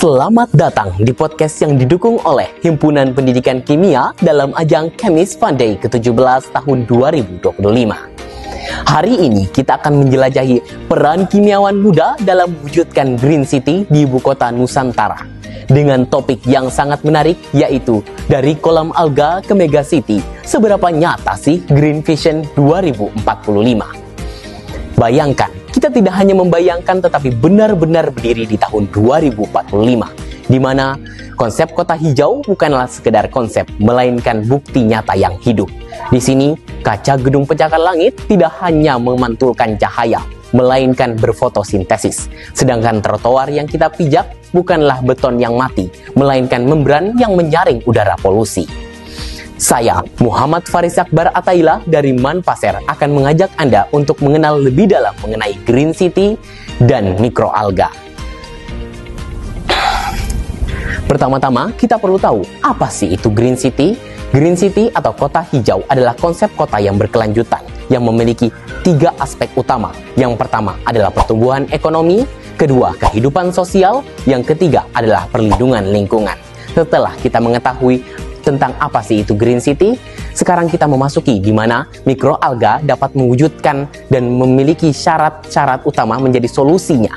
Selamat datang di podcast yang didukung oleh Himpunan Pendidikan Kimia dalam ajang Chemist Fun Day ke-17 tahun 2025. Hari ini kita akan menjelajahi peran kimiawan muda dalam mewujudkan Green City di ibu kota Nusantara. Dengan topik yang sangat menarik, yaitu dari kolam alga ke Mega City, seberapa nyata sih Green Vision 2045? Bayangkan, kita tidak hanya membayangkan tetapi benar-benar berdiri di tahun 2045, di mana konsep kota hijau bukanlah sekedar konsep, melainkan bukti nyata yang hidup. Di sini, kaca gedung pencakar langit tidak hanya memantulkan cahaya, melainkan berfotosintesis. Sedangkan trotoar yang kita pijak bukanlah beton yang mati, melainkan membran yang menyaring udara polusi. Saya, Muhammad Faris Akbar Ataila dari Manpaser, akan mengajak Anda untuk mengenal lebih dalam mengenai Green City dan mikroalga. Pertama-tama, kita perlu tahu, apa sih itu Green City? Green City atau kota hijau adalah konsep kota yang berkelanjutan, yang memiliki 3 aspek utama. Yang pertama adalah pertumbuhan ekonomi, kedua kehidupan sosial, yang ketiga adalah perlindungan lingkungan. Setelah kita mengetahui tentang apa sih itu Green City, sekarang kita memasuki di mana mikroalga dapat mewujudkan dan memiliki syarat-syarat utama menjadi solusinya.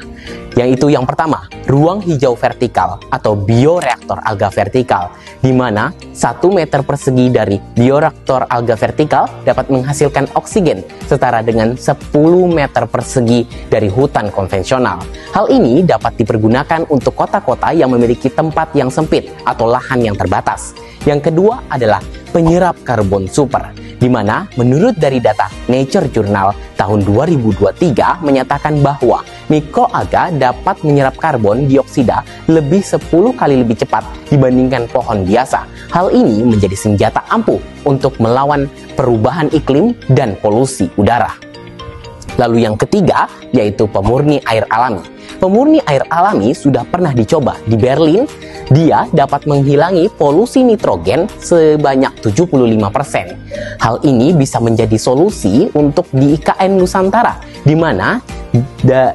Yaitu yang pertama, ruang hijau vertikal atau bioreaktor alga vertikal, di mana 1 meter persegi dari bioreaktor alga vertikal dapat menghasilkan oksigen setara dengan 10 meter persegi dari hutan konvensional. Hal ini dapat dipergunakan untuk kota-kota yang memiliki tempat yang sempit atau lahan yang terbatas. Yang kedua adalah penyerap karbon super, di mana menurut dari data Nature Journal tahun 2023 menyatakan bahwa mikroalga dapat menyerap karbon dioksida lebih 10 kali lebih cepat dibandingkan pohon biasa. Hal ini menjadi senjata ampuh untuk melawan perubahan iklim dan polusi udara. Lalu yang ketiga yaitu pemurni air alami. Pemurni air alami sudah pernah dicoba di Berlin. Dia dapat menghilangi polusi nitrogen sebanyak 75%. Hal ini bisa menjadi solusi untuk di IKN Nusantara, di mana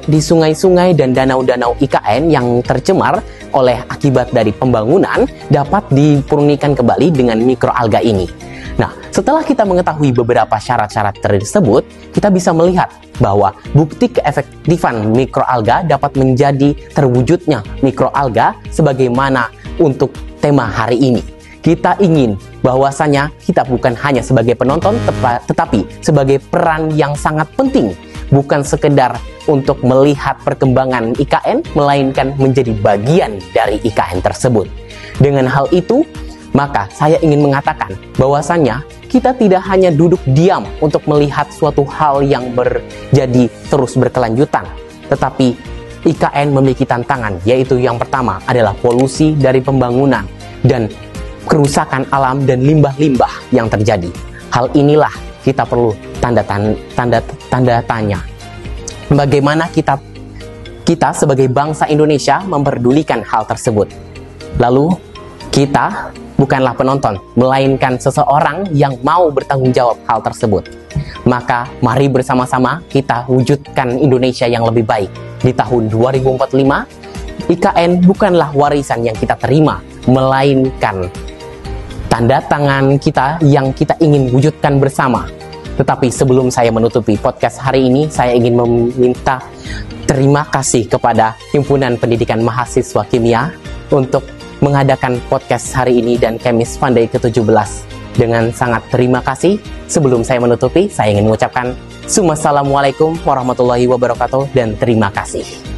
di sungai-sungai dan danau-danau IKN yang tercemar oleh akibat dari pembangunan dapat dipurnikan kembali dengan mikroalga ini. Nah, setelah kita mengetahui beberapa syarat-syarat tersebut, kita bisa melihat bahwa bukti keefektifan mikroalga dapat menjadi terwujudnya mikroalga sebagaimana untuk tema hari ini. Kita ingin bahwasanya kita bukan hanya sebagai penonton, tetapi sebagai peran yang sangat penting, bukan sekedar untuk melihat perkembangan IKN, melainkan menjadi bagian dari IKN tersebut. Dengan hal itu, maka saya ingin mengatakan bahwasanya kita tidak hanya duduk diam untuk melihat suatu hal yang jadi terus berkelanjutan, tetapi IKN memiliki tantangan, yaitu yang pertama adalah polusi dari pembangunan dan kerusakan alam dan limbah-limbah yang terjadi. Hal inilah kita perlu tanda tanya. Bagaimana kita sebagai bangsa Indonesia memperdulikan hal tersebut? Lalu kita bukanlah penonton, melainkan seseorang yang mau bertanggung jawab hal tersebut. Maka mari bersama-sama kita wujudkan Indonesia yang lebih baik. Di tahun 2045, IKN bukanlah warisan yang kita terima, melainkan tanda tangan kita yang kita ingin wujudkan bersama. Tetapi sebelum saya menutupi podcast hari ini, saya ingin meminta terima kasih kepada Himpunan Pendidikan Mahasiswa Kimia untuk mengadakan podcast hari ini dan Chemist Fun Day ke-17. Dengan sangat terima kasih. Sebelum saya menutupi, saya ingin mengucapkan Assalamualaikum warahmatullahi wabarakatuh dan terima kasih.